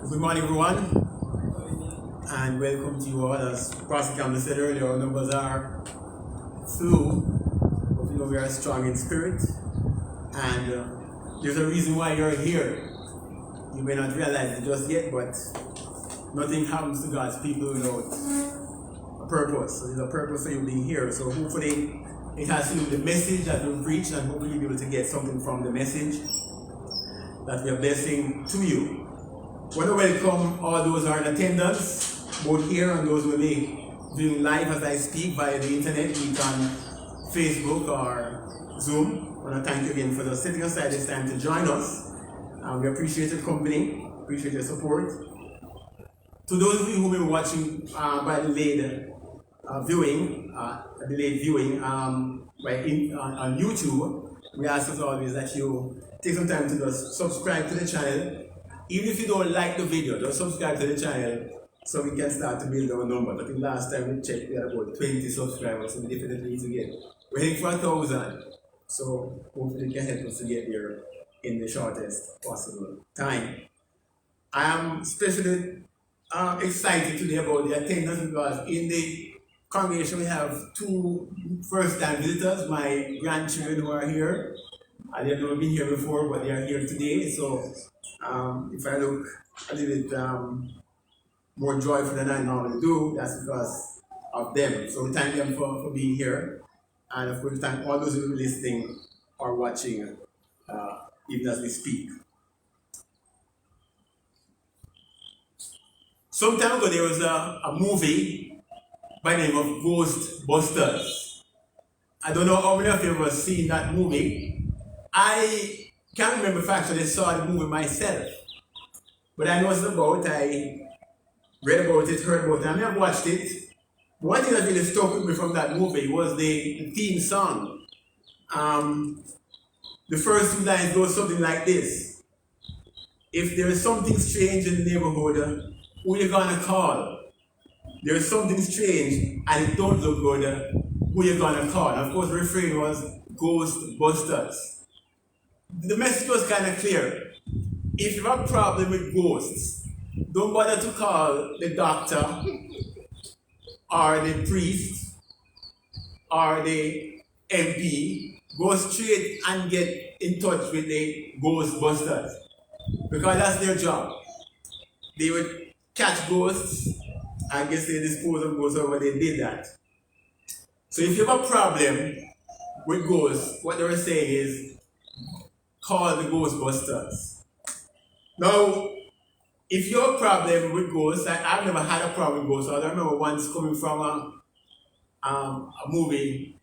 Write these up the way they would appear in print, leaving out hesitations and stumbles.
Good morning, everyone, and welcome to you all. As Pastor Campbell said earlier, our numbers are few, but we know we are strong in spirit, and there's a reason why you're here. You may not realize it just yet, but nothing happens to God's people without a purpose. So there's a purpose for you being here. So hopefully it has to do with the message that we preach, and hopefully you'll be able to get something from the message that we are blessing to you. I want to welcome all those who are in attendance, both here and those who will be viewing live as I speak via the internet, be it on Facebook or Zoom. I want to thank you again for setting aside this time to join us. We appreciate your company, appreciate your support. To those of you who will be watching by delayed viewing, on YouTube, we ask as always that you take some time to just subscribe to the channel. Even if you don't like the video, just subscribe to the channel so we can start to build our numbers. I think last time we checked, we had about 20 subscribers, so we definitely need to get. We're heading for 1,000, so hopefully you can help us to get there in the shortest possible time. I am especially excited today about the attendance because in the congregation we have two first-time visitors, my grandchildren who are here. They've never been here before, but they are here today. So if I look a little bit more joyful than I normally do, that's because of them. So we thank them for being here. And of course, we thank all those who are listening or watching, even as we speak. Some time ago, there was a movie by the name of Ghostbusters. I don't know how many of you have ever seen that movie. I can't remember if I actually saw the movie myself, but I know it's about. I read about it, heard about it. I never watched it. One thing that really stuck with me from that movie was the theme song. The first two lines go something like this: if there is something strange in the neighborhood, who you gonna call? There is something strange and it don't look good, who you gonna call? And of course, the refrain was Ghostbusters. The message was kind of clear. If you have a problem with ghosts, don't bother to call the doctor or the priest or the MP. Go straight and get in touch with the Ghostbusters, because that's their job. They would catch ghosts. I guess they dispose of ghosts, or they did that. So if you have a problem with ghosts, what they were saying is, call the Ghostbusters. Now, if you have a problem with ghosts, I've never had a problem with ghosts. I remember once coming from a movie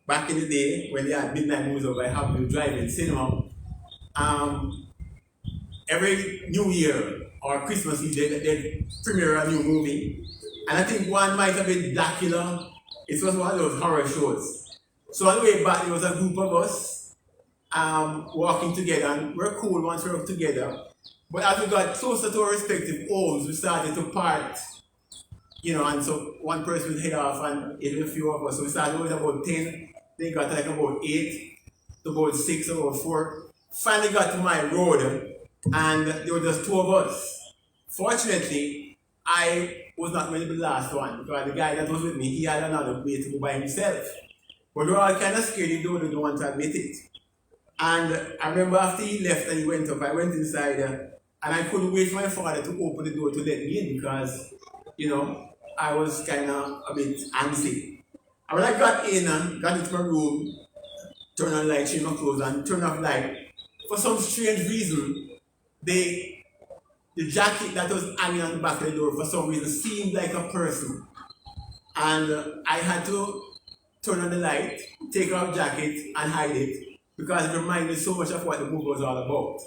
back in the day when they had midnight movies over Happy New Drive-In cinema. Every New Year or Christmas Eve, they premiere a new movie. And I think one might have been Dracula. It was one of those horror shows. So on the way back, there was a group of us walking together, and we're cool once we're together. But as we got closer to our respective homes, we started to part, and so one person would head off and it was a few of us. So we started with about 10, then got like about 8, to about 6, about 4. Finally got to my road, and there were just 2 of us. Fortunately, I was not going to be the last one, because the guy that was with me, he had another way to go by himself. But we were all kind of scared, he didn't want to admit it. And I remember after he left and he went up, I went inside and I couldn't wait for my father to open the door to let me in because, I was kind of a bit antsy. And when I got in and got into my room, turned on light, changed my clothes and turned off light, for some strange reason, the jacket that was hanging on the back of the door for some reason seemed like a person. And I had to turn on the light, take off the jacket and hide it, because it reminded me so much of what the movie was all about.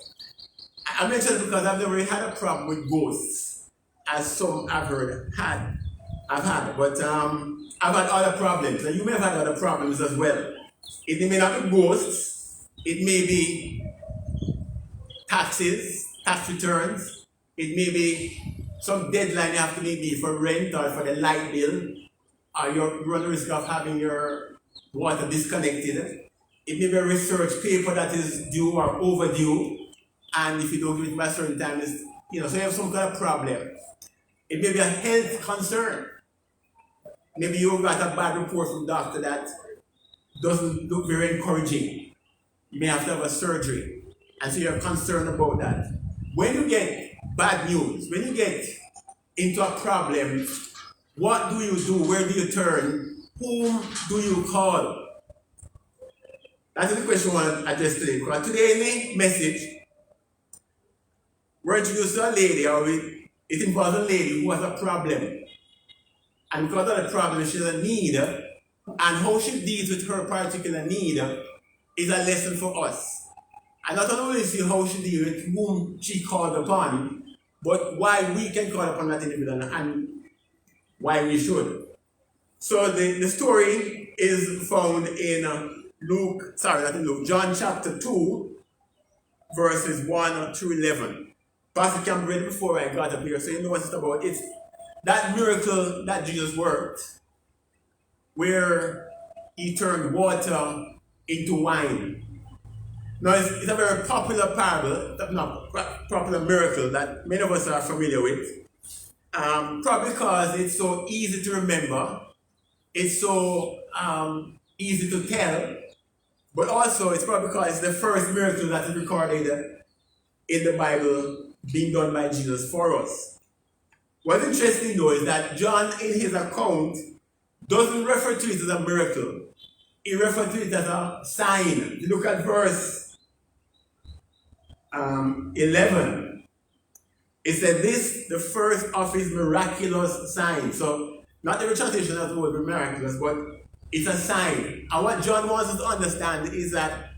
I mentioned it because I've never really had a problem with ghosts, as some I've had. But I've had other problems, and you may have had other problems as well. It may not be ghosts, it may be taxes, tax returns, it may be some deadline you have to maybe for rent or for the light bill, or you run the risk of having your water disconnected. It may be a research paper that is due or overdue, and if you don't give it by a certain time, so you have some kind of problem. It may be a health concern. Maybe you got a bad report from doctor that doesn't look very encouraging. You may have to have a surgery. And so you're concerned about that. When you get bad news, when you get into a problem, what do you do? Where do you turn? Whom do you call? That is the question I want to address today. Because today in the message, we're introduced to a lady, or it involves a lady who has a problem. And because of the problem, she has a need, and how she deals with her particular need is a lesson for us. And not only see how she deals with whom she called upon, but why we can call upon that individual and why we should. So the story is found in John chapter 2, verses 1 through 11. Pastor Camp read before I got up here, so you know what it's about. It's that miracle that Jesus worked, where he turned water into wine. Now, it's a very popular parable, popular miracle that many of us are familiar with. Probably because it's so easy to remember, it's so easy to tell, but also it's probably because it's the first miracle that is recorded in the Bible being done by Jesus for us. What's interesting though is that John in his account doesn't refer to it as a miracle. He refers to it as a sign. If you look at verse 11, it said this, the first of his miraculous signs. So not every translation has the word miraculous, but it's a sign. And what John wants us to understand is that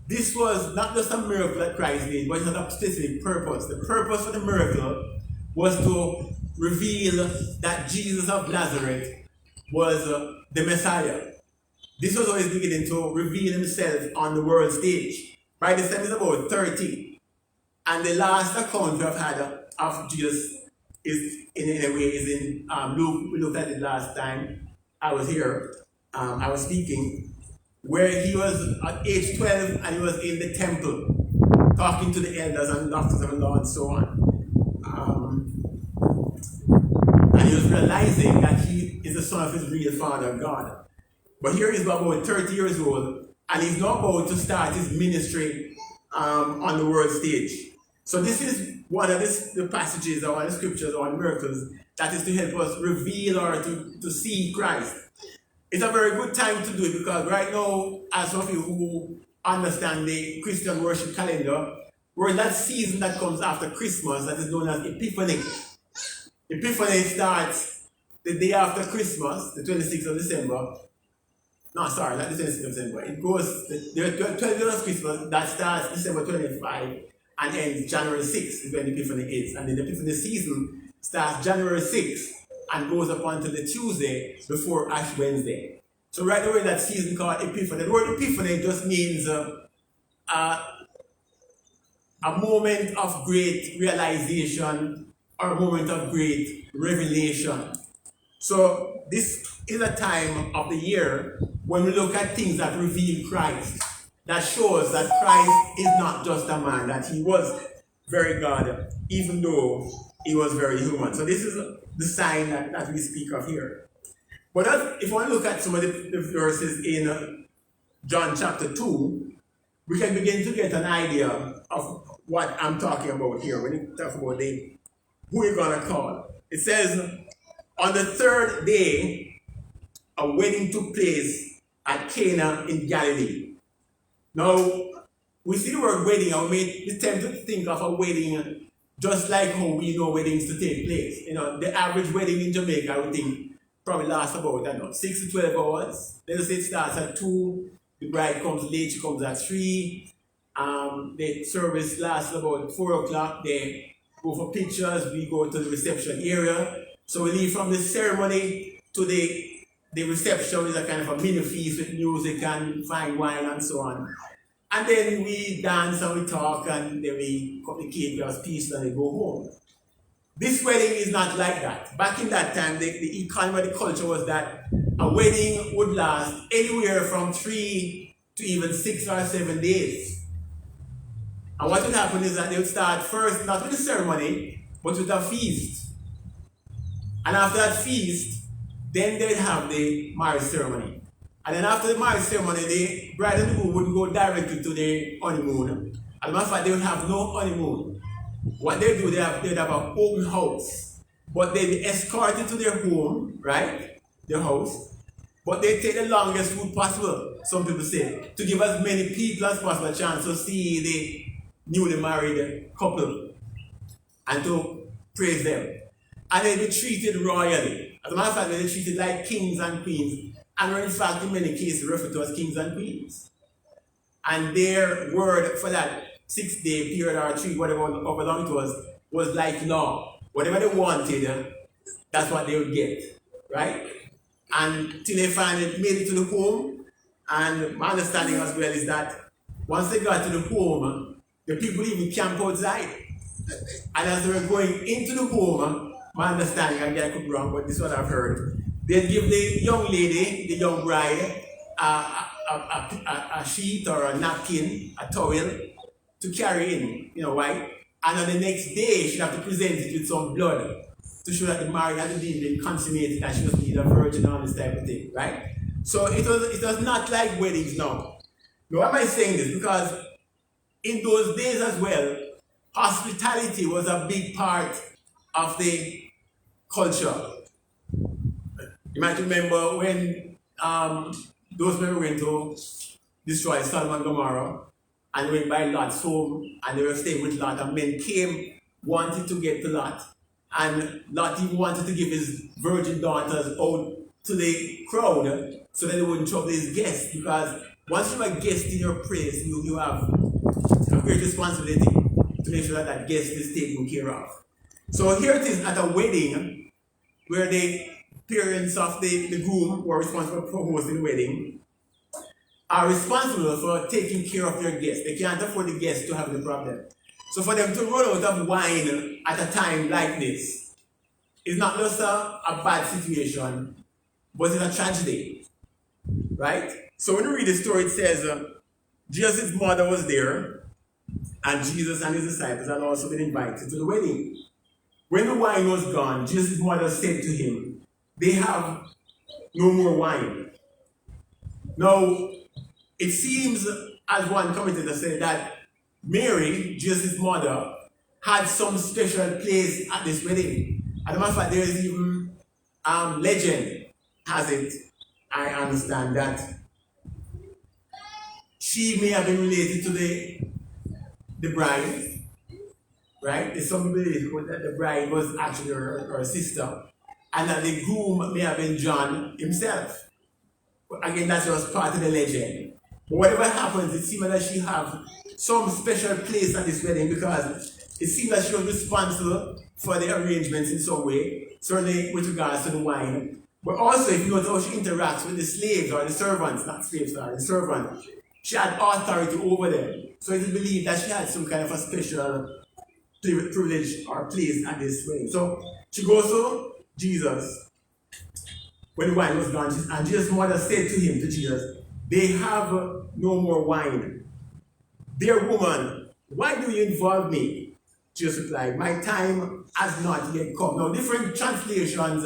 this was not just a miracle that Christ did, but it had a specific purpose. The purpose of the miracle was to reveal that Jesus of Nazareth was the Messiah. This was always beginning to reveal himself on the world stage. By this time, it's about 30. And the last account we have had of Jesus is in Luke. We looked at it last time. I was here. I was speaking. Where he was at age 12 and he was in the temple talking to the elders and doctors of the law and so on. And he was realizing that he is the son of his real father, God. But here he's about 30 years old and he's now about to start his ministry on the world stage. So this is one of the passages or the scriptures or the miracles that is to help us reveal or to see Christ. It's a very good time to do it because right now, as some of you who understand the Christian worship calendar, we're in that season that comes after Christmas that is known as Epiphany. Epiphany starts the day after Christmas, the 26th of December. No, sorry, not the 26th of December. It goes, there are 12 days of Christmas that starts December 25 and ends January 6th is when Epiphany is. And then the Epiphany season starts January 6th and goes up until the Tuesday before Ash Wednesday. So right away that season called Epiphany. The word Epiphany just means a moment of great realization or a moment of great revelation. So this is a time of the year when we look at things that reveal Christ, that shows that Christ is not just a man, that he was very God, even though he was very human. So this is the sign that we speak of here. But if we want to look at some of the verses in John chapter 2, we can begin to get an idea of what I'm talking about here when you talk about who you're going to call. It says, on the third day, a wedding took place at Cana in Galilee. Now, we see the word wedding and we tend to think of a wedding just like how we know weddings to take place. The average wedding in Jamaica, I would think, probably lasts about, 6 to 12 hours. Let's say it starts at 2, the bride comes late, she comes at 3. The service lasts about 4 o'clock. They go for pictures, we go to the reception area. So we leave from the ceremony to the reception is a kind of a mini feast with music and fine wine and so on. And then we dance and we talk and then we cut the cake, we have peace and they go home. This wedding is not like that. Back in that time, the economy of the culture was that a wedding would last anywhere from 3 to even 6 or 7 days. And what would happen is that they would start first, not with a ceremony, but with a feast. And after that feast, then they'd have the marriage ceremony. And then after the marriage ceremony, the bride and groom wouldn't go directly to the honeymoon. As a matter of fact, they would have no honeymoon. What they do, they'd have an open house. But they'd be escorted to their home, right? Their house. But they take the longest route possible, some people say, to give as many people as possible a chance to see the newly married couple and to praise them. And they'd be treated royally. As a matter of fact, they'd be treated like kings and queens, and were in fact in many cases referred to as kings and queens. And their word for that 6-day period or 3, whatever however long it was like law. Whatever they wanted, that's what they would get, right? And till they finally made it to the home, and my understanding as well is that once they got to the home, the people even camp outside. And as they were going into the home, my understanding, again I could be wrong, but this is what I've heard, they'd give the young lady, the young bride, a sheet or a napkin, a towel, to carry in, why? And on the next day, she'd have to present it with some blood to show that the marriage had been consummated and she was either a virgin or this type of thing, right? So it was not like weddings now. Now, why am I saying this? Because in those days as well, hospitality was a big part of the culture. You might remember when those men went to destroy Sodom and Gomorrah, and went by Lot's home, and they were staying with Lot, and men came, wanted to get to Lot. And Lot even wanted to give his virgin daughters out to the crowd so that they wouldn't trouble his guests. Because once you're a guest in your place, you have a great responsibility to make sure that that guest is taken care of. So here it is at a wedding where the parents of the groom who are responsible for hosting the wedding are responsible for taking care of their guests. They can't afford the guests to have the problem. So for them to run out of wine at a time like this is not just a bad situation, but it's a tragedy, right? So when you read the story, it says Jesus' mother was there, and Jesus and his disciples had also been invited to the wedding. When the wine was gone, Jesus' mother said to him, "They have no more wine." Now, it seems, as one commentator said, that Mary, Jesus' mother, had some special place at this wedding. As a matter of fact, there is even legend has it, I understand, that she may have been related to the bride, right? There's some belief that the bride was actually her sister, and that the groom may have been John himself. But again, that's just part of the legend. But whatever happens, it seems that she have some special place at this wedding because it seems that she was responsible for the arrangements in some way, certainly with regards to the wine. But also, if you notice how she interacts with the slaves or the servants, not slaves, sorry, the servants, she had authority over them. So it is believed that she had some kind of a special privilege or place at this wedding. So she goes to Jesus when the wine was gone, and Jesus' mother said to Jesus, "They have no more wine." "Dear woman, why do you involve me?" Jesus replied, "My time has not yet come." Now, different translations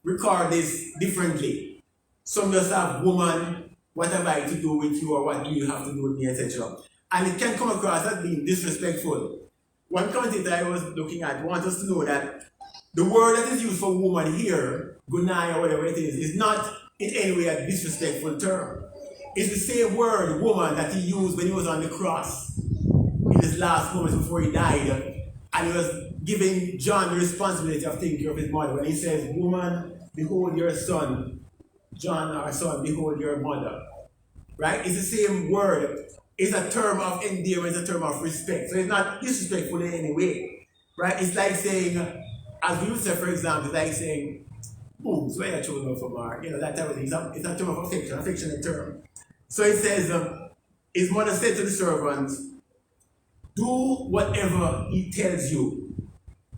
record this differently. Some just have "woman, what have I to do with you," or "what do you have to do with me," etc. And it can come across as being disrespectful. One commentator I was looking at wants us to know that the word that is used for woman here, gunai or whatever it is not in any way a disrespectful term. It's the same word, woman, that he used when he was on the cross in his last moments before he died. And he was giving John the responsibility of taking care of his mother. When he says, "Woman, behold your son. John, our son, behold your mother." Right? It's the same word. It's a term of endearment, it's a term of respect. So it's not disrespectful in any way. Right? It's like saying, as we would say, for example, it's like saying, "Boobs, where are your children from?" Or, that type of thing. It's a term of affection, affectionate term. So it says, his mother said to the servant, "Do whatever he tells you."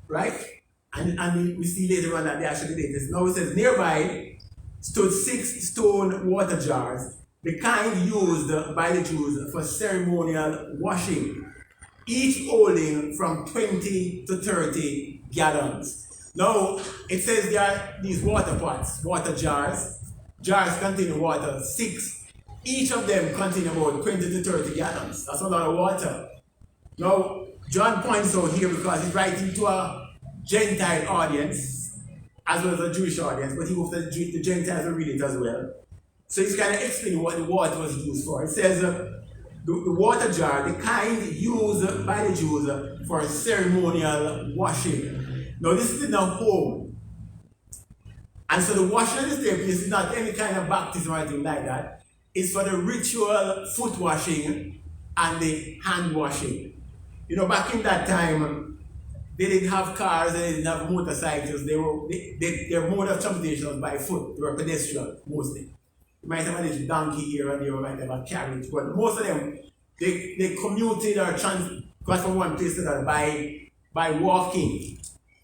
Right? And we see later on that they actually did this. Now it says, nearby stood 6 stone water jars, the kind used by the Jews for ceremonial washing. each holding from 20 to 30 gallons. Now, it says there are these water pots, water jars. Jars contain water, 6. Each of them contain about 20 to 30 gallons. That's a lot of water. Now, John points out here because he's writing to a Gentile audience, as well as a Jewish audience, but he hopes that the Gentiles will read it as well. So he's kind of explaining what the water was used for. It says, the water jar, the kind used by the Jews for ceremonial washing. Now, this is in a home. And so the washing of the table is not any kind of baptism or anything like that. It's for the ritual foot washing and the hand washing. You know, back in that time, they didn't have cars, they didn't have motorcycles, their mode of transportation was by foot. They were pedestrian, mostly. You might have a little donkey here and there, you might have a carriage, but most of them, they commuted or got from one place to another by walking.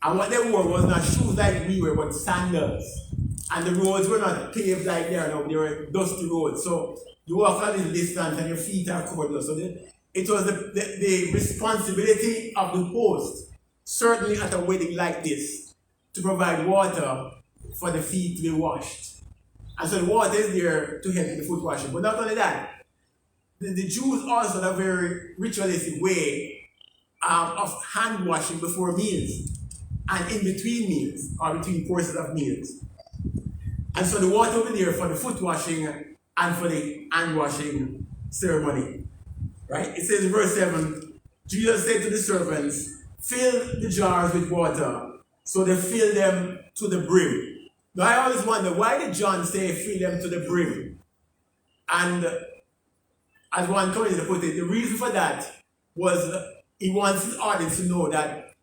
And what they wore was not shoes like we wear, but sandals. And the roads were not paved like they are now, they were dusty roads. So you walk a little distance and your feet are covered. So it was the responsibility of the host, certainly at a wedding like this, to provide water for the feet to be washed. And so the water is there to help in the foot washing. But not only that, the Jews also had a very ritualistic way of hand washing before meals and in between meals or between courses of meals. And so the water will be there for the foot washing and for the hand washing ceremony. Right? It says in verse 7, Jesus said to the servants, fill the jars with water. So they fill them to the brim. Now I always wonder, why did John say fill them to the brim? And as one commentator put it, the reason for that was he wants his audience to know that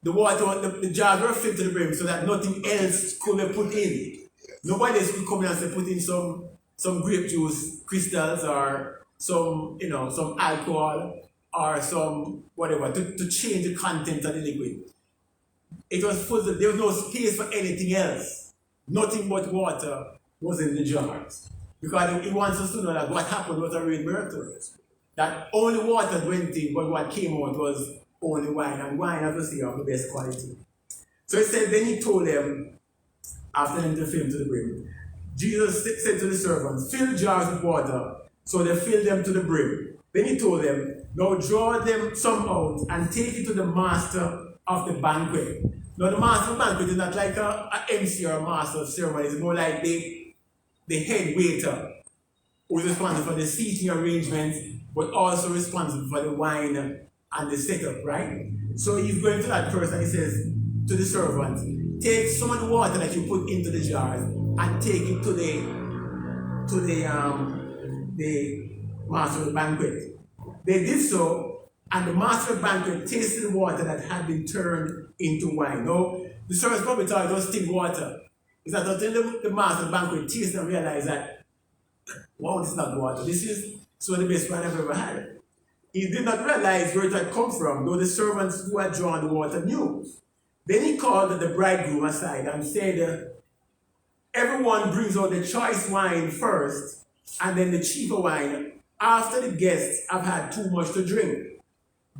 the water, the jars were filled to the brim so that nothing else could be put in. Nobody else could come in and say put in some grape juice, crystals, or some alcohol, or some whatever, to change the content of the liquid. It was full, there was no space for anything else. Nothing but water was in the jars. Because he wants us to know that what happened was a real miracle. That only water went in, but what came out was only wine. And wine, as we see, of the best quality. So it said, then he told them, after them to fill to the brim, Jesus said to the servants, fill the jars with water. So they filled them to the brim. Then he told them, now draw them some out and take it to the master of the banquet. Now the master of the banquet is not like a MC or a master of ceremony. It's more like the head waiter who is responsible for the seating arrangements, but also responsible for the wine and the setup, right? So he's going to that person, he says to the servant, take some of the water that you put into the jars and take it to the master of the banquet. They did so, and the master of the banquet tasted the water that had been turned into wine. Now, the servants probably thought it was still water. It's not until the master of the banquet tasted and realized that, wow, this is not water. This is some of the best wine I've ever had. He did not realize where it had come from, though the servants who had drawn the water knew. Then he called the bridegroom aside and said, everyone brings out the choice wine first, and then the cheaper wine after the guests have had too much to drink.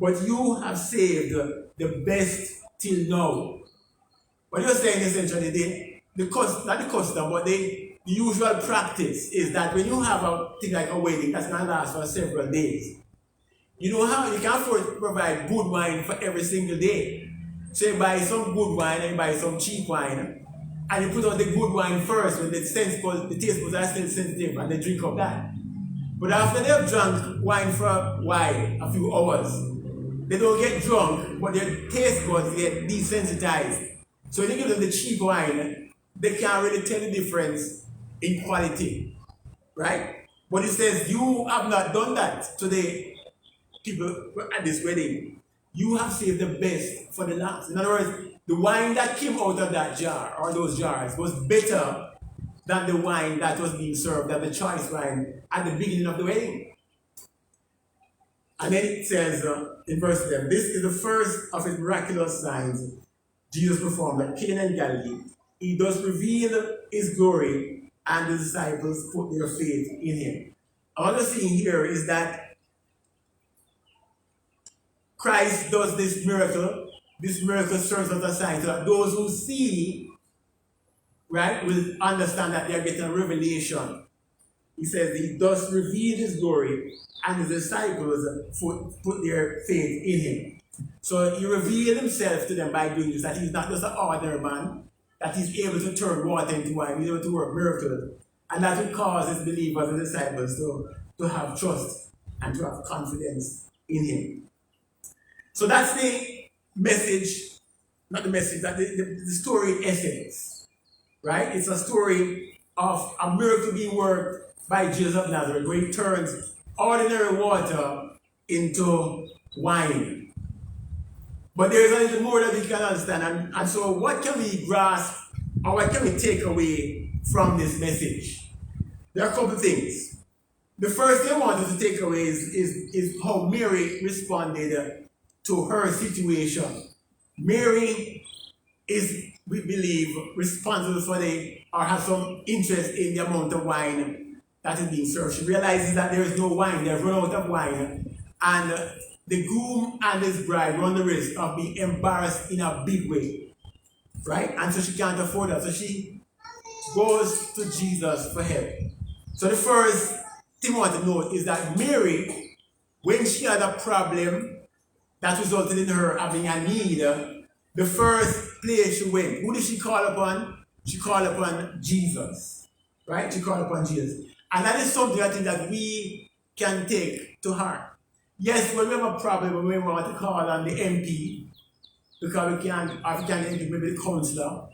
But you have saved the best till now. What you're saying essentially, not the custom, but the usual practice is that when you have a thing like a wedding that's going to last for several days, you know how you can't afford to provide good wine for every single day. So you buy some good wine and you buy some cheap wine, and you put out the good wine first when the taste buds are still sensitive, and they drink up that. But after they have drunk wine for a few hours, they don't get drunk, but their taste buds get desensitized. So when you give them the cheap wine, they can't really tell the difference in quality, right? But it says, you have not done that to the people at this wedding. You have saved the best for the last. In other words, the wine that came out of that jar, or those jars, was better than the wine that was being served, than the choice wine at the beginning of the wedding. And then it says in verse 11, this is the first of his miraculous signs Jesus performed at Cana in Galilee. He does reveal his glory, and the disciples put their faith in him. All I'm seeing here is that Christ does this miracle serves as a sign so that those who see, right, will understand that they are getting a revelation. He says he does reveal his glory, and his disciples put their faith in him. So he revealed himself to them by doing this, that he's not just an ordinary man, that he's able to turn water into wine, he's able to work miracles. And that will cause his believers and disciples to have trust and to have confidence in him. So that's the message, not the message, that the story in essence, right? It's a story of a miracle being worked by Jesus of Nazareth, where he turns ordinary water into wine. But there is a little more that we can understand. And so what can we grasp, or what can we take away from this message? There are a couple of things. The first thing I wanted to take away is how Mary responded to her situation. Mary is, we believe, responsible for or has some interest in the amount of wine that is being served. She realizes that there is no wine, they've run out of wine, and the groom and his bride run the risk of being embarrassed in a big way, right? And so she can't afford that. So she goes to Jesus for help. So the first thing I want to note is that Mary, when she had a problem that resulted in her having a need, the first place she went, who did she call upon? She called upon Jesus, right? She called upon Jesus. And that is something I think that we can take to heart. Yes, when we have a problem, when we want to call on the MP, because we can't, or if we can't get maybe the councillor,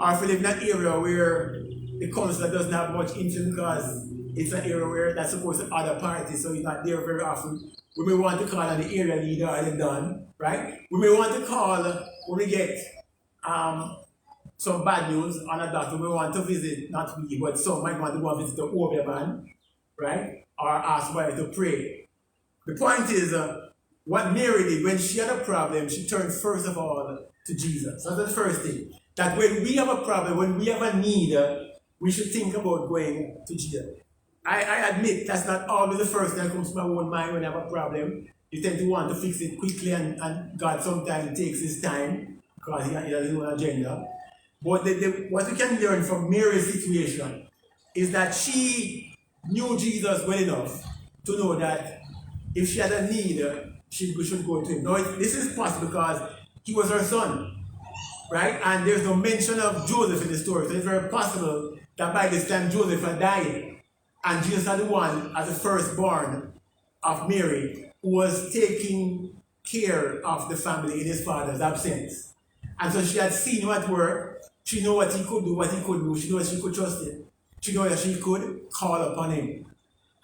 or if we live in an area where the councillor doesn't have much influence because it's an area where that's supposed to other parties, so he's not there very often. We may want to call on the area leader or the Don, right? We may want to call when we get some bad news on a doctor. We want to visit, not we, but some might want to go and visit the Obia man, right? Or ask why to pray. The point is, what Mary did when she had a problem, she turned first of all to Jesus. That's the first thing. That when we have a problem, when we have a need, we should think about going to Jesus. I admit that's not always the first thing that comes to my own mind when I have a problem. You tend to want to fix it quickly, and God sometimes takes his time because he has his own agenda. But what we can learn from Mary's situation is that she knew Jesus well enough to know that if she had a need, she should go to him. Now, this is possible because he was her son, right? And there's no mention of Joseph in the story. So it's very possible that by this time Joseph had died. And Jesus had the one, as the firstborn of Mary, who was taking care of the family in his father's absence. And so she had seen him at work. She knew what he could do, what he could do. She knew that she could trust him. She knew that she could call upon him.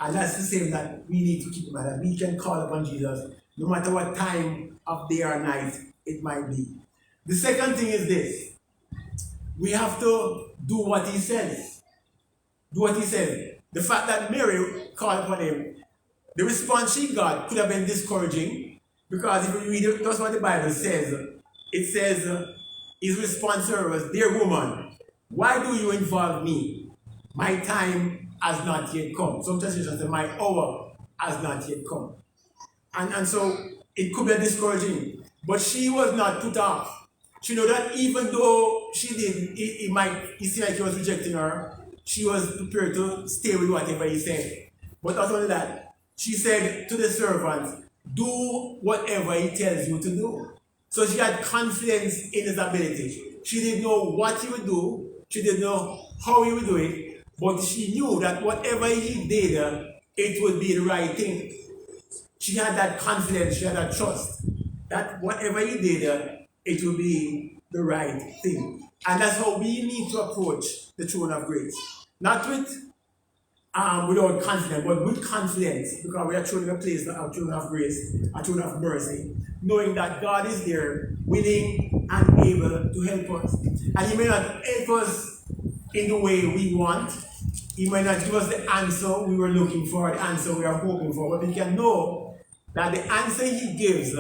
And that's the same that we need to keep in mind, that we can call upon Jesus no matter what time of day or night it might be. The second thing is this. We have to do what he says. Do what he says. The fact that Mary called upon him, the response she got could have been discouraging, because if you read it, that's what the Bible says. It says, his response to her was, "Dear woman, why do you involve me? My time has not yet come." Some translations say, "My hour has not yet come." And so it could be discouraging. But she was not put off. She knew that even though she did, it seemed like he was rejecting her, she was prepared to stay with whatever he said. But not only that, she said to the servant, "Do whatever he tells you to do." So she had confidence in his ability. She didn't know what he would do. She didn't know how he would do it. But she knew that whatever he did, it would be the right thing. She had that confidence, she had that trust, that whatever he did, it would be the right thing. And that's how we need to approach the throne of grace. Not without confidence, but with confidence, because we are truly a place, a throne of grace, a throne of mercy, knowing that God is there, willing and able to help us. And he may not help us in the way we want. He may not give us the answer we were looking for, the answer we are hoping for, but we can know that the answer he gives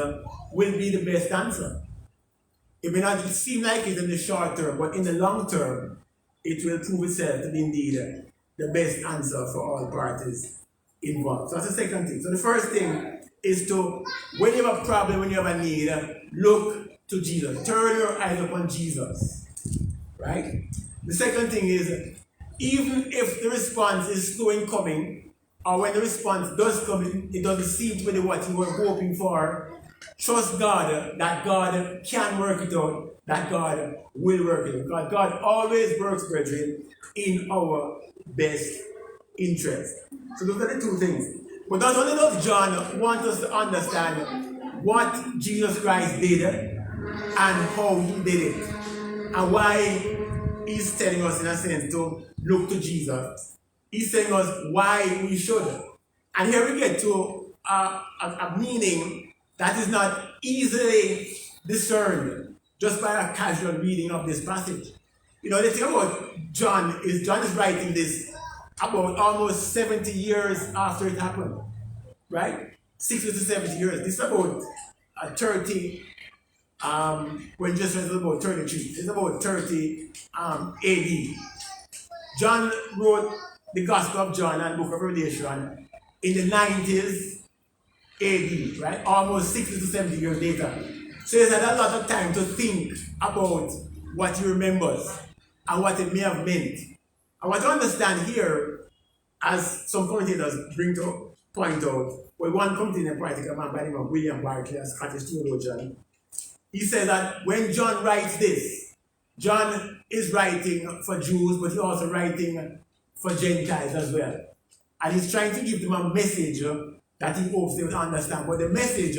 will be the best answer. It may not seem like it in the short term, but in the long term, it will prove itself to be indeed the best answer for all parties involved. So that's the second thing. So the first thing is to, when you have a problem, when you have a need, look to Jesus. Turn your eyes upon Jesus. Right? The second thing is, even if the response is slow in coming, or when the response does come, it doesn't seem to be what you were hoping for, trust God that God can work it out, that God will work it out. God always works, brethren, in our best interest. So those are the two things. But not only does John want us to understand what Jesus Christ did and how he did it, and why he's telling us, in a sense, to look to Jesus. He's telling us why we should. And here we get to a meaning that is not easily discerned just by a casual reading of this passage. You know, the thing about John is writing this about almost 70 years after it happened, right? 60 to 70 years. This is about 30, when Jesus was about 33. It's about 30 AD. John wrote the Gospel of John and Book of Revelation in the 90s AD, right? Almost 60 to 70 years later. So he's had a lot of time to think about what he remembers and what it may have meant. I want to understand here, as some commentators bring to point out, well, one commentator, practical man by the name of William Barclay, a Scottish theologian, he said that when John writes this, John is writing for Jews, but he's also writing for Gentiles as well. And he's trying to give them a message that he hopes they will understand. But the message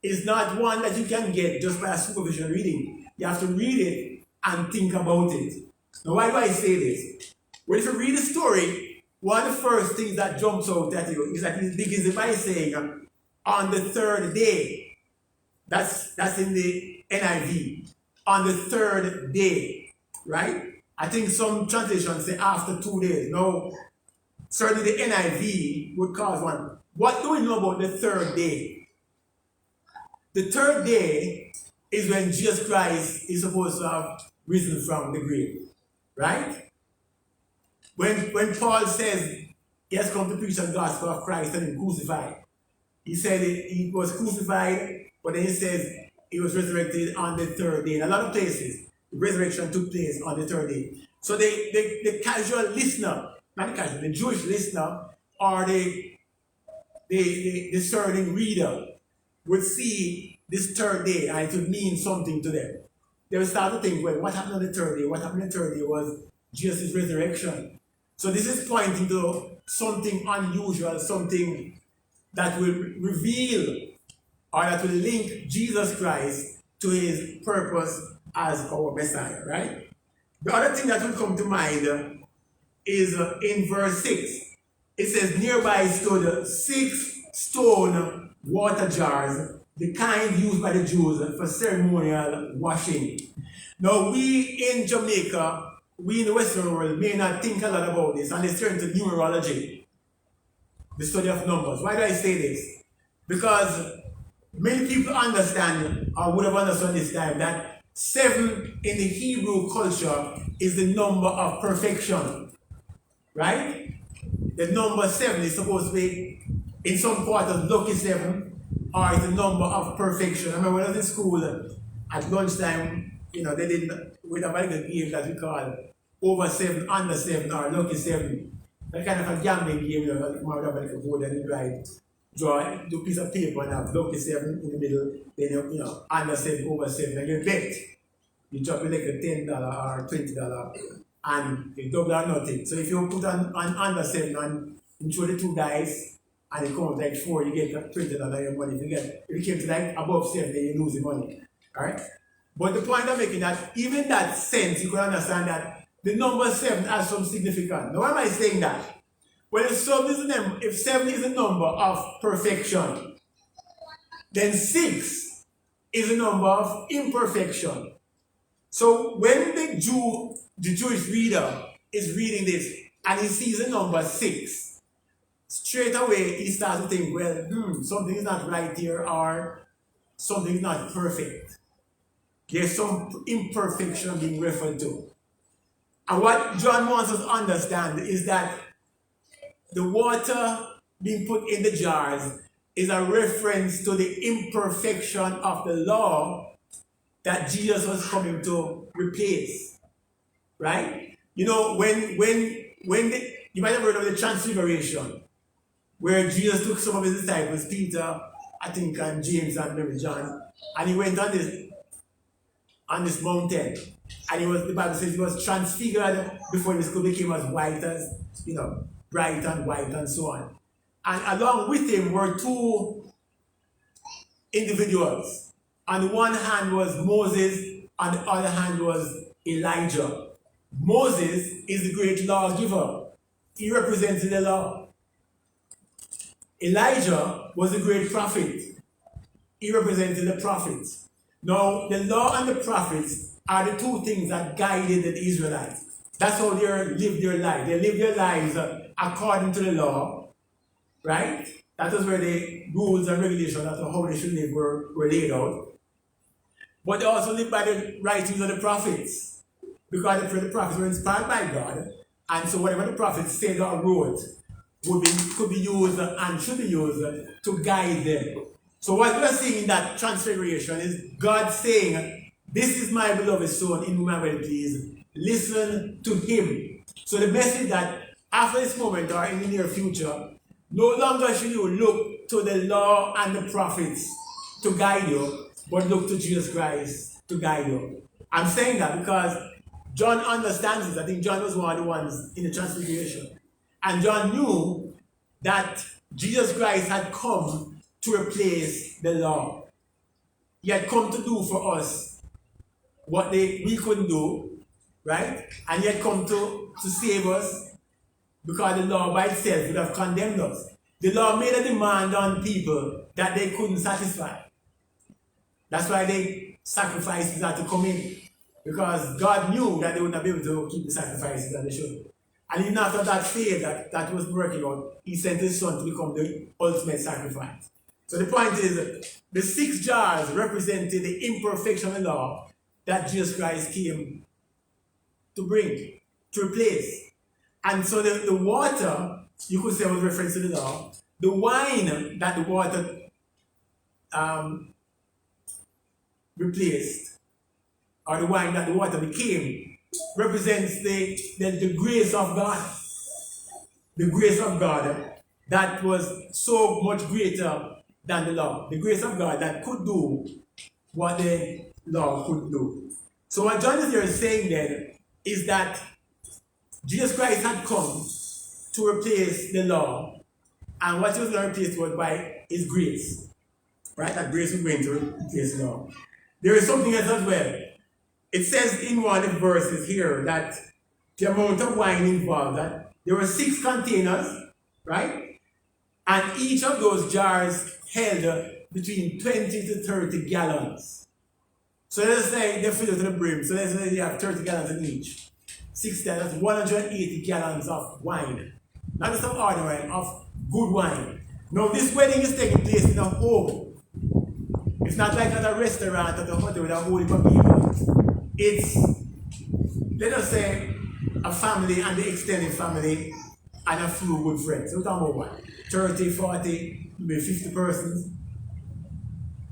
is not one that you can get just by a superficial reading. You have to read it and think about it. Now, why do I say this? Well, if you read the story, one of the first things that jumps out at you is that he begins it by saying, on the third day. That's in the NIV. On the third day, right? I think some translations say after 2 days. No, certainly the NIV would cause one. What do we know about the third day? The third day is when Jesus Christ is supposed to have risen from the grave, right? When Paul says he has come to preach the gospel of Christ and him crucified, he said he was crucified, but then he says he was resurrected on the third day. In a lot of places, the resurrection took place on the third day. So the casual listener, not the casual, the Jewish listener, or the discerning reader would see this third day and it would mean something to them. They would start to think, well, what happened on the third day? What happened on the third day was Jesus' resurrection. So this is pointing to something unusual, something that will reveal or that will link Jesus Christ to his purpose as our Messiah, right? The other thing that will come to mind is in verse 6. It says, nearby stood 6 stone water jars, the kind used by the Jews for ceremonial washing. Now, we in Jamaica, we in the Western world may not think a lot about this, and let's turn to numerology, the study of numbers. Why do I say this? Because many people understand, or would have understood this time, that 7 in the Hebrew culture is the number of perfection, right? The number 7 is supposed to be, in some quarters, lucky 7, or it's the number of perfection. I remember when I was in school, at lunchtime, you know, they did with a very good game that we call over 7, under 7, or lucky 7. That kind of a gambling game, you know, you might have like a board and you write, do a piece of paper and have lucky 7 in the middle, then you know, under 7, over 7, and you bet. You drop it like a $10 or $20, and you double or nothing. So if you put on under 7 and you throw the 2 dice, and it comes like 4, you get $20 your money. If you came to like above 7, then you lose the money. Alright? But the point I'm making that even that sense, you can understand that the number 7 has some significance. Now, why am I saying that? Well, if 7 is a number of perfection, then 6 is a number of imperfection. So when the Jewish reader is reading this and he sees the number 6, straight away he starts to think, well, something is not right here, or something is not perfect. There's some imperfection being referred to. And what John wants us to understand is that the water being put in the jars is a reference to the imperfection of the law that Jesus was coming to replace. Right? You know, you might have heard of the Transfiguration, where Jesus took some of his disciples, Peter, I think, and James, and maybe John, and he went on this mountain, and the Bible says he was transfigured before he became as white as, bright and white and so on. And along with him were two individuals. On the one hand was Moses, on the other hand was Elijah. Moses is the great lawgiver. He represented the law. Elijah was the great prophet. He represented the prophets. Now, the law and the prophets are the two things that guided the Israelites. That's how they lived their life. They lived their lives according to the law, right? That was where the rules and regulations of how they should live were laid out. But they also lived by the writings of the prophets, because the prophets were inspired by God, and so whatever the prophets said or wrote could be used and should be used to guide them. So what we're seeing in that transfiguration is God saying, "This is my beloved Son, in whom I am well pleased. Listen to him." So the message that after this moment or in the near future, no longer should you look to the law and the prophets to guide you, but look to Jesus Christ to guide you. I'm saying that because John understands this. I think John was one of the ones in the Transfiguration. And John knew that Jesus Christ had come to replace the law. He had come to do for us what we couldn't do, right? And he had come to save us, because the law by itself would have condemned us. The law made a demand on people that they couldn't satisfy. That's why the sacrifices had to come in, because God knew that they would not be able to keep the sacrifices that they should. And even after that failed, that wasn't working out, he sent his Son to become the ultimate sacrifice. So the point is, the 6 jars represented the imperfection of the law that Jesus Christ came to bring, to replace. And so the water, you could say, was reference to the law. The wine that the water replaced, or the wine that the water became, represents the grace of God. The grace of God that was so much greater than the law. The grace of God that could do what the law could do. So what John is here saying then is that Jesus Christ had come to replace the law, and what he was going to replace was by his grace. Right? That grace was going to replace the law. There is something else as well. It says in one of the verses here that the amount of wine involved, that there were 6 containers, right? And each of those jars held between 20 to 30 gallons. So let's say they fill it to the brim. So let's say they have 30 gallons in each. 6 gallons, 180 gallons of wine. Not just of ordinary wine, of good wine. Now this wedding is taking place in a home. It's not like at a restaurant or a hotel with a whole heap of people. It's, let us say, a family and the extended family and a few good friends. So we're talking about what? 30, 40, maybe 50 persons.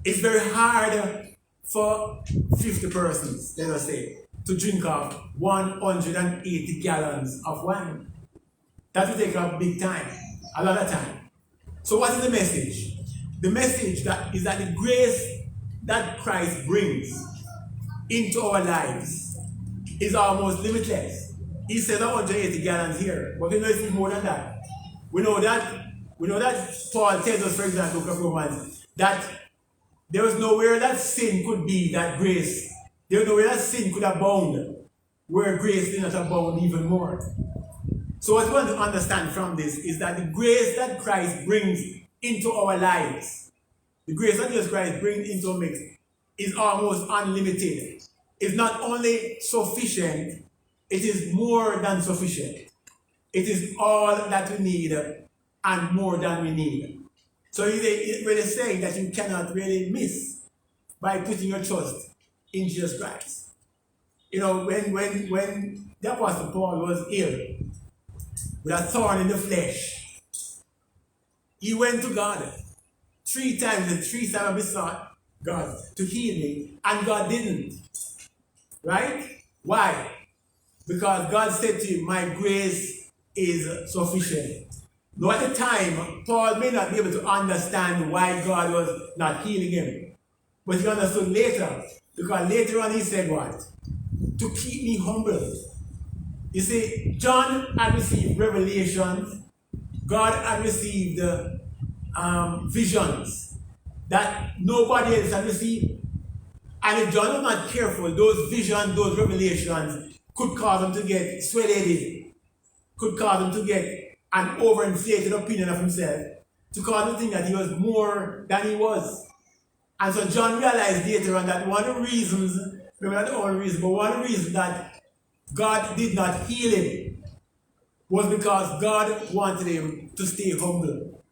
It's very hard for 50 persons, let us say, to drink up 180 gallons of wine. That will take up big time, a lot of time. So what is the message? The message is that the grace that Christ brings into our lives is almost limitless. He said 180 gallons here, but we know it's more than that. We know that Paul tells us, for example, in the book of Romans, that there was nowhere that sin could be that grace. There was nowhere that sin could abound, where grace did not abound even more. So what we want to understand from this is that the grace that Christ brings into our lives, the grace that Jesus Christ brings into our mix, is almost unlimited. It's not only sufficient, it is more than sufficient. It is all that we need and more than we need. So it's really saying that you cannot really miss by putting your trust in Jesus Christ. You know, when the Apostle Paul was ill with a thorn in the flesh, he went to God 3 times, the 3 times I besought God to heal me, and God didn't. Right? Why? Because God said to him, my grace is sufficient. Now at the time, Paul may not be able to understand why God was not healing him. But he understood later. Because later on he said what? To keep me humble. You see, John had received revelations. God had received visions that nobody else had received. And if John was not careful, those visions, those revelations could cause him to get sweat-headed, could cause him to get an overinflated opinion of himself, to cause him to think that he was more than he was. And so John realized later on that one of the reasons, maybe not the only reason, but one of the reasons that God did not heal him was because God wanted him to stay humble.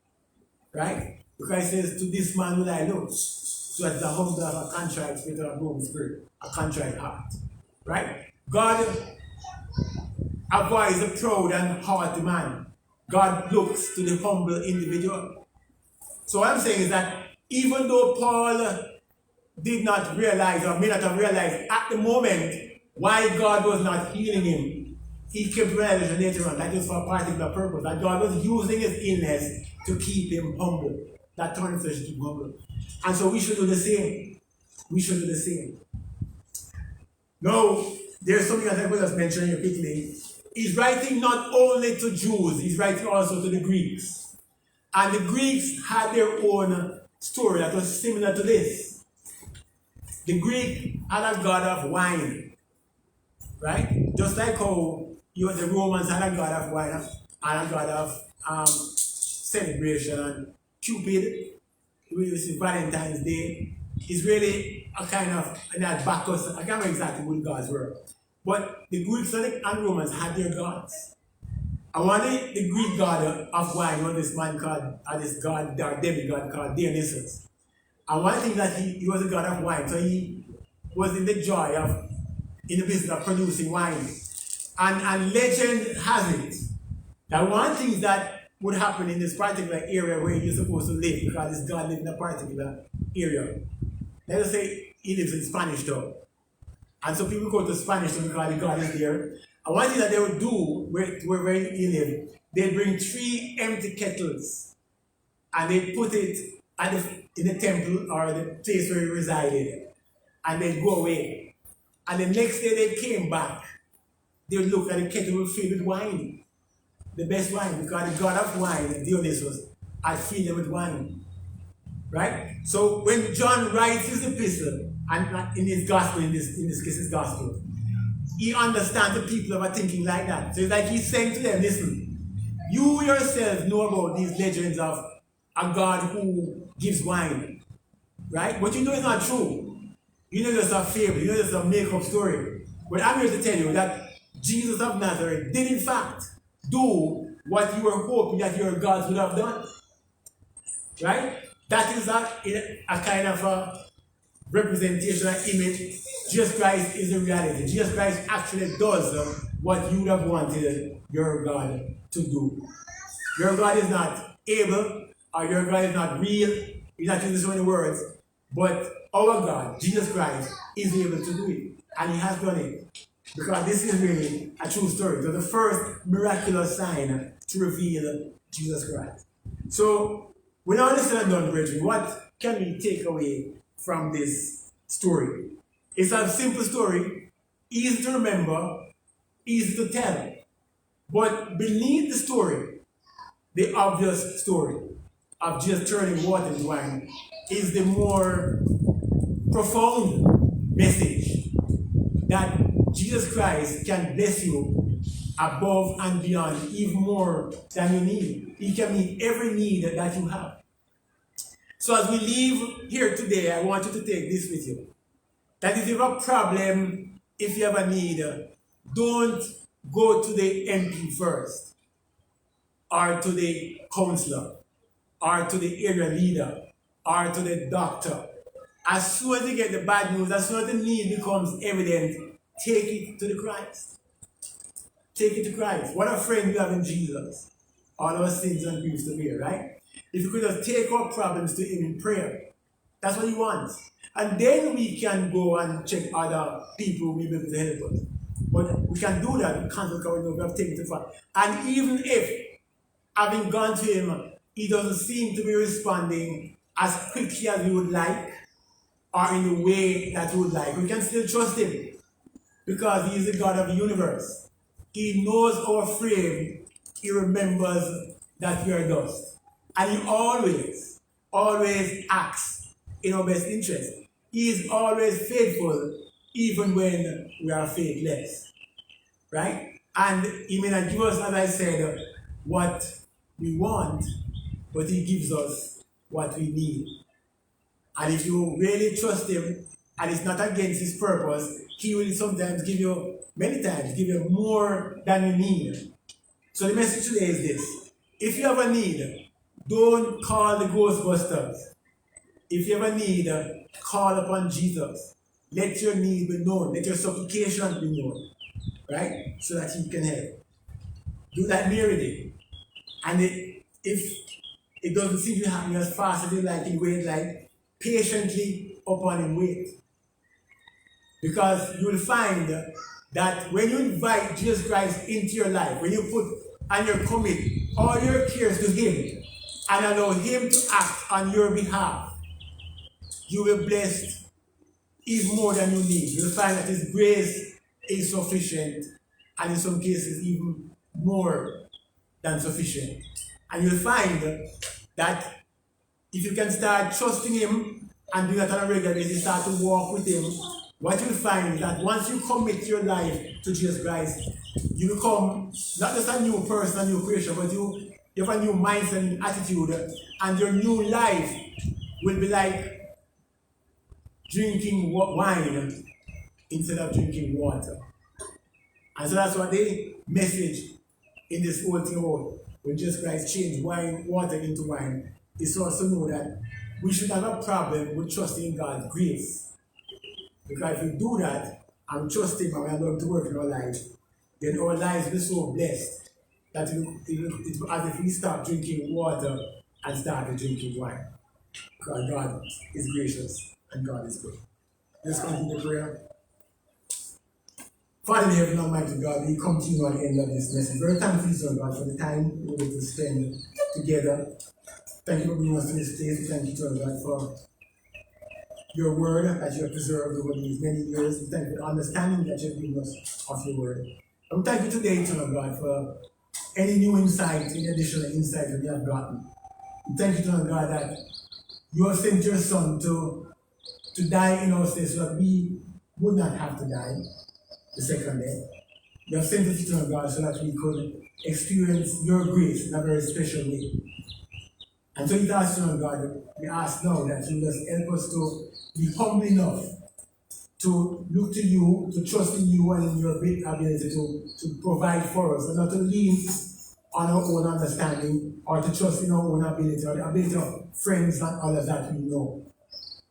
Right? Because he says, to this man will I look. So that the humble of a contrite spirit or a broken spirit, a contrite heart. Right? God avoids the proud and haughty man. God looks to the humble individual. So what I'm saying is that even though Paul did not realize or may not have realized at the moment why God was not healing him, he came to realize later on that it was for a particular purpose, that God was using his illness to keep him humble. That turned flesh to keep humble. And so we should do the same. We should do the same. Now, there's something that I will just mention here quickly. He's writing not only to Jews, he's writing also to the Greeks. And the Greeks had their own story that was similar to this. The Greek had a god of wine. Right? Just like how the Romans had a god of wine and a god of celebration. And Cupid, we see Valentine's Day, is really a kind of that Bacchus. I can't remember exactly what gods were. But the Greeks and Romans had their gods. And one of the Greek god of wine was this man called, this god, demigod called Dionysus. And one thing that he was a god of wine, so he was in the business of producing wine. And legend has it that one thing that would happen in this particular area where you're supposed to live, because this god lived in a particular area. Let us say he lives in Spanish Town. And so people go to Spanish Town because the god is there. And one thing that they would do where he lived, they'd bring 3 empty kettles and they'd put it in the temple or the place where he resided. And they'd go away. And the next day they came back. They would look at the kettle filled with wine. The best wine, because the god of wine, Dionysus, had filled them with wine. Right? So when John writes his epistle, and in his gospel, in this case his gospel, he understands the people that are thinking like that. So it's like he's saying to them, listen, you yourselves know about these legends of a God who gives wine. Right? But you know it's not true. You know it's a fable, you know it's a make-up story. But I'm here to tell you that Jesus of Nazareth did in fact do what you were hoping that your gods would have done. Right? That is a kind of a representation, an image. Jesus Christ is the reality. Jesus Christ actually does what you would have wanted your God to do. Your God is not able, or your God is not real. He's not using so many words. But our God, Jesus Christ, is able to do it. And he has done it. Because this is really a true story. So the first miraculous sign to reveal Jesus Christ. So, when all this is done, brethren, what can we take away from this story? It's a simple story, easy to remember, easy to tell. But beneath the story, the obvious story of Jesus turning water into wine is the more profound message that Jesus Christ can bless you above and beyond, even more than you need. He can meet every need that you have. So as we leave here today, I want you to take this with you. That if you have a problem, if you have a need, don't go to the MP first, or to the counselor, or to the area leader, or to the doctor. As soon as you get the bad news, as soon as the need becomes evident, take it to the Christ. Take it to Christ. What a friend we have in Jesus. All our sins and griefs to bear, right? If we could just take our problems to Him in prayer. That's what He wants. And then we can go and check other people who may be able to help us. But we can do that, we can't because we know we have taken it far. And even if, having gone to Him, He doesn't seem to be responding as quickly as we would like, or in the way that we would like, we can still trust Him. Because He is the God of the universe. He knows our frame. He remembers that we are dust. And He always acts in our best interest. He is always faithful, even when we are faithless. Right? And He may not give us, as I said, what we want, but He gives us what we need. And if you really trust Him, and it's not against His purpose, He will sometimes give you, many times, give you more than you need. So the message today is this. If you have a need, don't call the Ghostbusters. If you have a need, call upon Jesus. Let your need be known. Let your supplication be known. Right? So that He can help. Do that Mary did. And if it doesn't seem to happen as fast as you like, you wait like patiently upon Him wait. Because you will find that when you invite Jesus Christ into your life, when you put and you commit all your cares to Him and allow Him to act on your behalf, you will be blessed even more than you need. You'll find that His grace is sufficient, and in some cases even more than sufficient. And you'll find that if you can start trusting Him and do that on a regular basis, start to walk with Him, what you'll find is that once you commit your life to Jesus Christ, you become not just a new person, a new creation, but you have a new mindset and attitude, and your new life will be like drinking wine instead of drinking water. And so that's what the message in this whole thing about when Jesus Christ changed water into wine, is for us to know that we should have a problem with trusting in God's grace. Because if we do that and trust Him and we are going to work in our lives, then our lives will be so blessed that it's as if we stop drinking water and start drinking wine. Because God is gracious and God is good. Let's continue the prayer. Father in heaven, Almighty God, we come to You at the end of this message. Very thankful to God for the time we were able to spend together. Thank You for bringing us to this place. Thank You to God for Your word that You have preserved over these many years. We thank You for the understanding that You have given us of Your word. And we thank You today, Eternal God, for any new insight, any additional insight that we have gotten. We thank You, Eternal God, that You have sent Your Son to die in our stead so that we would not have to die the second day. You have sent us, Eternal God, so that we could experience Your grace in a very special way. And so it asks, Eternal God, we ask now that You just help us to be humble enough to look to You, to trust in You and in Your great ability to provide for us, and not to lean on our own understanding or to trust in our own ability or the ability of friends and others that we know.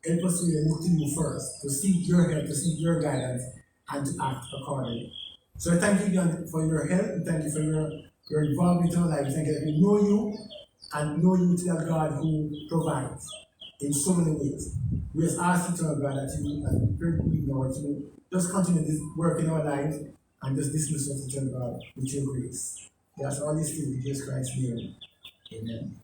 Help us to look to You first, to seek Your help, to seek Your guidance, and to act accordingly. So I thank You again for Your help, and thank You for your involvement in our lives. Thank You that we know You and know You to be a God who provides in so many ways. We just ask You, God, that You, as we pray, to just continue this work in our lives and just dismiss us, God, with Your grace. We ask all these things in Jesus Christ's name. Amen.